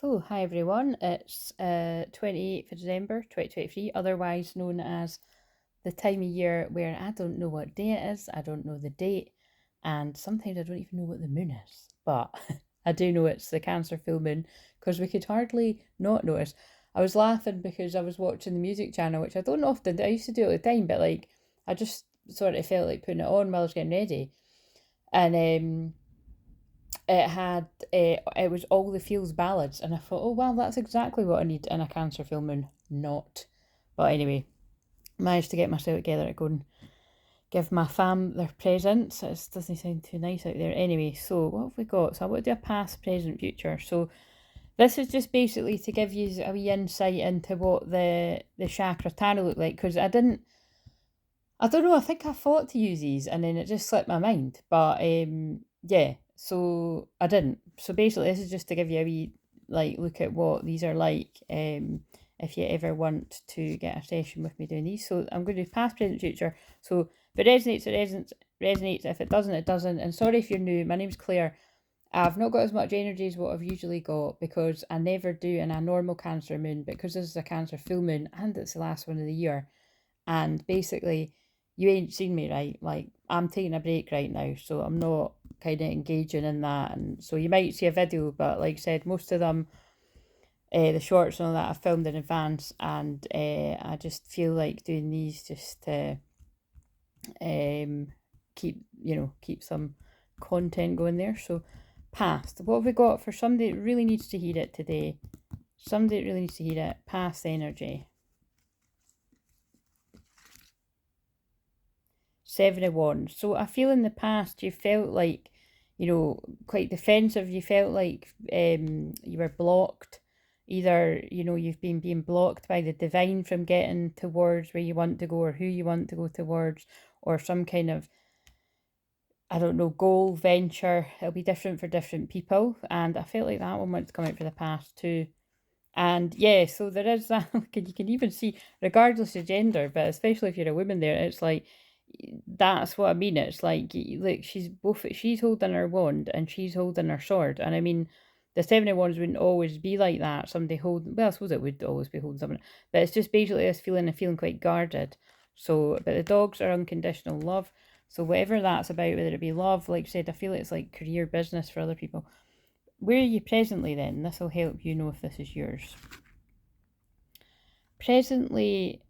So, hi everyone, it's 28th of December 2023, otherwise known as the time of year where I don't know what day it is, I don't know the date, and sometimes I don't even know what the moon is. But I do know it's the Cancer full moon because we could hardly not notice. I was laughing because I was watching the music channel, which I don't often do. I used to do it all the time, but like I just sort of felt like putting it on while I was getting ready. And it was all the feels ballads, and I thought, oh well, that's exactly what I need in a Cancer full moon. Not, but anyway, managed to get myself together to go and give my fam their presents. It doesn't sound too nice out there. Anyway, so what have we got? So I want to do a past, present, future. So this is just basically to give you a wee insight into what the chakra tarot looked like, because I don't know, I think I thought to use these and then it just slipped my mind. But yeah, so I didn't. So basically this is just to give you a wee like look at what these are like. If you ever want to get a session with me doing these. So I'm going to do past, present, future. So if it resonates, it resonates. If it doesn't, it doesn't. And sorry if you're new, my name's Claire. I've not got as much energy as what I've usually got because I never do in a normal Cancer moon, because this is a Cancer full moon and it's the last one of the year. And basically, you ain't seen me, right? Like, I'm taking a break right now, so I'm not kind of engaging in that. And so you might see a video, but like I said, most of them, the shorts and all that, I filmed in advance, and I just feel like doing these just to keep some content going there. So, past, what have we got for somebody that really needs to hear it today? Somebody that really needs to hear it. Past energy. 7 of Wands. So I feel in the past you felt like, quite defensive. You felt like you were blocked. Either, you've been being blocked by the divine from getting towards where you want to go or who you want to go towards, or some kind of, I don't know, goal, venture. It'll be different for different people. And I felt like that one wants to come out for the past too. And yeah, so there is that. You can even see, regardless of gender, but especially if you're a woman there, it's like, that's what I mean. It's like, look, she's holding her wand and she's holding her sword. And I mean, the 7 of Wands wouldn't always be like that. Somebody holding, well, I suppose it would always be holding something, but it's just basically this feeling of feeling quite guarded. So, but the dogs are unconditional love. So whatever that's about, whether it be love, like I said, I feel it's like career, business for other people. Where are you presently then? This will help you know if this is yours. Presently,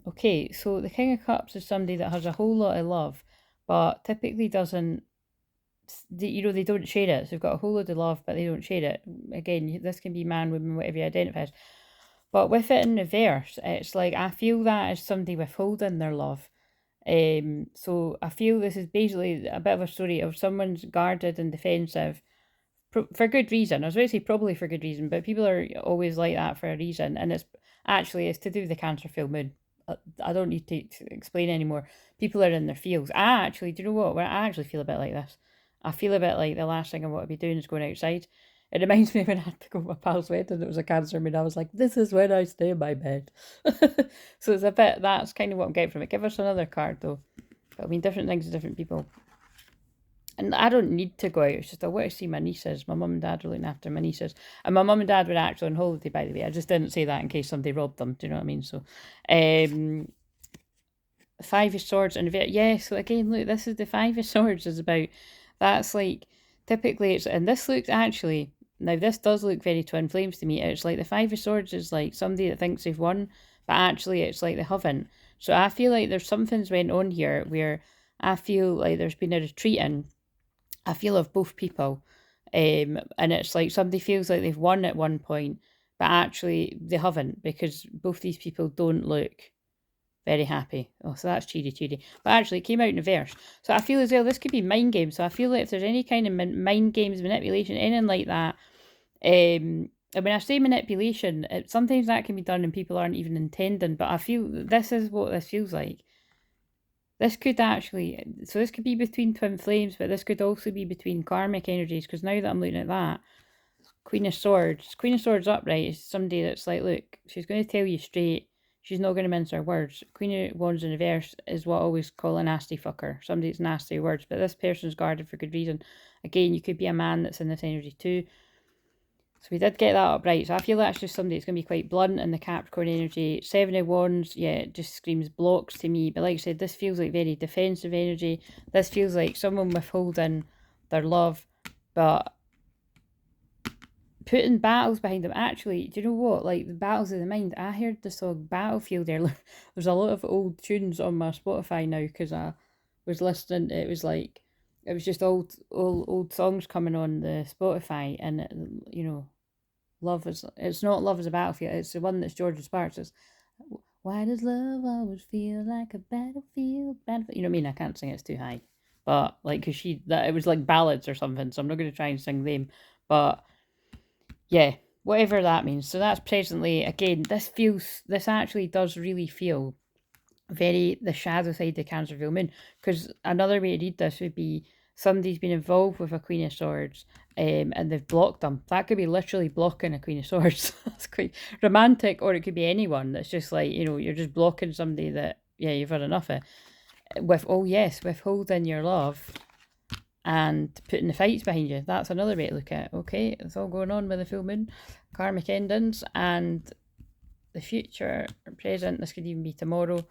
okay, so the King of Cups is somebody that has a whole lot of love, but typically doesn't, they don't share it. So they've got a whole lot of love, but they don't share it. Again, this can be man, woman, whatever you identify as. But with it in reverse, it's like I feel that is somebody withholding their love. So I feel this is basically a bit of a story of someone's guarded and defensive for good reason. I was going to say probably for good reason, but people are always like that for a reason, and it's to do with the Cancer full moon. I don't need to explain anymore. People are in their fields. Do you know what? Well, I actually feel a bit like this. I feel a bit like the last thing I want to be doing is going outside. It reminds me when I had to go to my pal's wedding. It was a Cancer moon. I was like, this is when I stay in my bed. So it's a bit. That's kind of what I'm getting from it. Give us another card though. But I mean, different things to different people. And I don't need to go out. It's just I want to see my nieces. My mum and dad are looking after my nieces. And my mum and dad were actually on holiday, by the way. I just didn't say that in case somebody robbed them. Do you know what I mean? So, 5 of Swords and yeah. So again, look, this is the 5 of Swords is about. That's like typically it's, and this looks actually, now this does look very twin flames to me. It's like the 5 of Swords is like somebody that thinks they've won, but actually it's like they haven't. So I feel like there's something's went on here where I feel like there's been a retreating. I feel of both people. And it's like somebody feels like they've won at one point, but actually they haven't, because both these people don't look very happy. Oh, so that's cheery. But actually it came out in reverse. So I feel as well this could be mind games. So I feel like if there's any kind of mind games, manipulation, anything like that, and when I say manipulation, sometimes that can be done and people aren't even intending, but I feel this is what this feels like. This could actually, so this could be between twin flames, but this could also be between karmic energies, because now that I'm looking at that, Queen of Swords upright is somebody that's like, look, she's going to tell you straight, she's not going to mince her words. Queen of Wands in reverse is what I always call a nasty fucker, somebody that's nasty words, but this person's guarded for good reason. Again, you could be a man that's in this energy too. So we did get that up right. So I feel that's just somebody that's going to be quite blunt in the Capricorn energy. 7 of Wands, yeah, it just screams blocks to me. But like I said, this feels like very defensive energy. This feels like someone withholding their love, but putting battles behind them. Actually, do you know what? Like the battles of the mind. I heard the song Battlefield earlier. There's a lot of old tunes on my Spotify now because I was listening. It was like it was just old songs coming on the Spotify, and you know, love is it's not love is a battlefield. It's the one that's George Sparks. It's why does love always feel like a battlefield? Battlefield. You know what I mean? I can't sing it's too high, but like because it was like ballads or something. So I'm not going to try and sing them, but yeah, whatever that means. So that's presently, again, this actually does really feel very the shadow side of Cancer full moon. Because another way to read this would be somebody's been involved with a Queen of Swords and they've blocked them. That could be literally blocking a Queen of Swords. That's quite romantic, or it could be anyone that's just like, you know, you're just blocking somebody that, yeah, you've had enough of. With, oh yes, withholding your love and putting the fights behind you. That's another way to look at it. Okay, it's all going on with the full moon, karmic endings, and the future, present. This could even be tomorrow.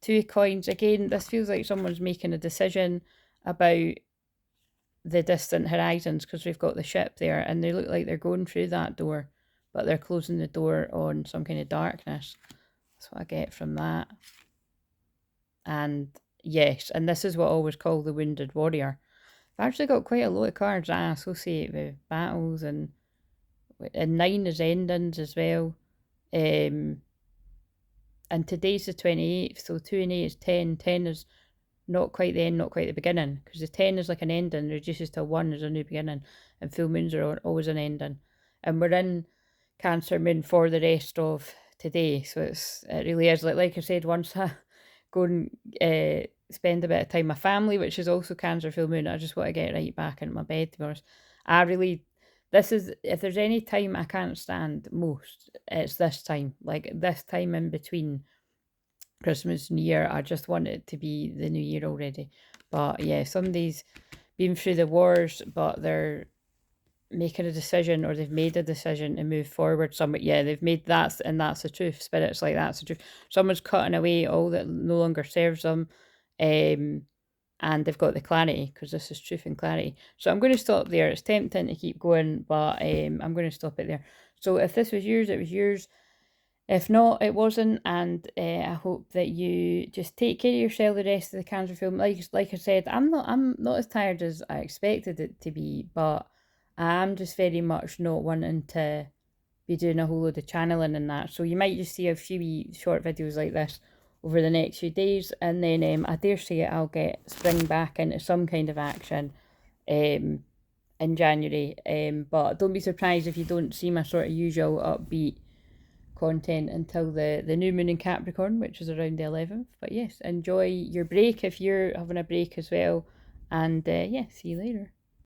2 of Coins. Again, this feels like someone's making a decision about the distant horizons because we've got the ship there and they look like they're going through that door, but they're closing the door on some kind of darkness. That's what I get from that. And yes, and this is what I always call the wounded warrior. I've actually got quite a lot of cards I associate with battles, and 9 is endings as well. And today's the 28th, so 2 and 8 is 10. 10 is not quite the end, not quite the beginning, because the 10 is like an ending, reduces to 1 is a new beginning, and full moons are always an ending. And we're in Cancer moon for the rest of today, so it really is like I said, once I go and spend a bit of time with my family, which is also Cancer full moon, I just want to get right back into my bed, to be honest. This is, if there's any time I can't stand most, it's this time. Like this time in between Christmas and New Year, I just want it to be the new year already. But yeah, somebody's been through the wars, but they're making a decision, or they've made a decision to move forward somewhere. Yeah, they've made that, and that's the truth. Spirit's like, that's the truth. Someone's cutting away all that no longer serves them. And they've got the clarity, because this is truth and clarity. So I'm going to stop there. It's tempting to keep going, but I'm going to stop it there. So if this was yours, it was yours. If not, it wasn't, and I hope that you just take care of yourself the rest of the Cancer film. Like I said, I'm not as tired as I expected it to be, but I'm just very much not wanting to be doing a whole load of channeling and that. So you might just see a few short videos like this over the next few days, and then I dare say it, I'll spring back into some kind of action in January. But don't be surprised if you don't see my sort of usual upbeat content until the new moon in Capricorn, which is around the 11th. But yes, enjoy your break if you're having a break as well, and yeah, see you later.